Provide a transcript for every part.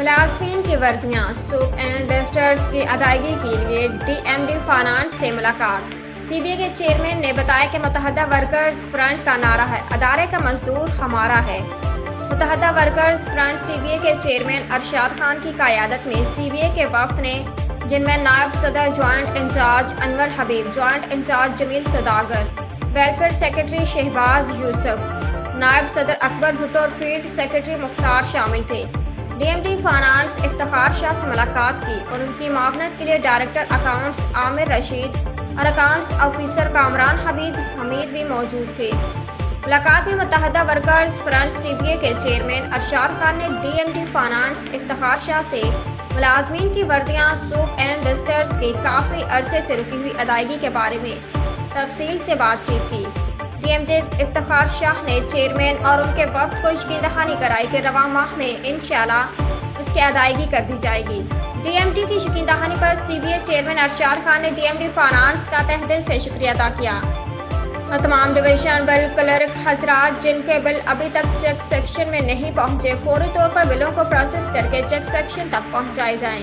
ملازمین کی وردیاں soup and ڈسٹرز کی ادائیگی کے لیے ڈی ایم ڈی فائنانس سے ملاقات۔ سی بی اے کے چیئرمین نے بتایا کہ متحدہ ورکرز فرنٹ کا نعرہ ہے ادارے کا مزدور ہمارا ہے۔ متحدہ workers front C B A کے چیئرمین ارشاد خان کی قیادت میں سی بی اے کے وفد نے، جن میں نائب صدر جوائنٹ انچارج انور حبیب، جوائنٹ انچارج جمیل سوداگر، ویلفیئر سیکرٹری شہباز یوسف، نائب صدر اکبر بھٹو اور فیلڈ سیکرٹری مختار شامل تھے۔ D M D finance Iftikhar Shah سے ملاقات کی اور ان کی معاونت کے لیے ڈائریکٹر اکاؤنٹس عامر رشید اور اکاؤنٹس آفیسر کامران حمید بھی موجود تھے۔ ملاقات میں Muttahida workers front C B A کے چیئرمین ارشاد خان نے D M D finance Iftikhar Shah سے ملازمین کی وردیاں سوپ اینڈ ڈسٹرز کی کافی عرصے سے رکی ہوئی ادائیگی کے بارے میں تفصیل سے بات چیت کی۔ ڈی ایم ڈی افتخار شاہ نے چیئرمین اور ان کے وفد کو یقین دہانی کرائی کہ رواں ماہ میں انشاءاللہ اس کی ادائیگی کر دی جائے گی۔ ڈی ایم ڈی کی یقین دہانی پر سی بی اے چیئرمین ارشاد خان نے ڈی ایم ڈی فائنانس کا تہہ دل سے شکریہ ادا کیا اور تمام ڈویژن بل کلرک حضرات جن کے بل ابھی تک چیک سیکشن میں نہیں پہنچے، فوری طور پر بلوں کو پروسیس کر کے چیک سیکشن تک پہنچائے جائیں۔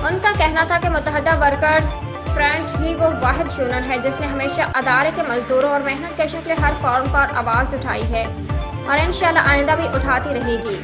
ان کا کہنا تھا کہ متحدہ ورکرز فرنٹ ہی وہ واحد یونین ہے جس نے ہمیشہ ادارے کے مزدوروں اور محنت کشوں کے لیے ہر فارم پر آواز اٹھائی ہے اور انشاءاللہ آئندہ بھی اٹھاتی رہے گی۔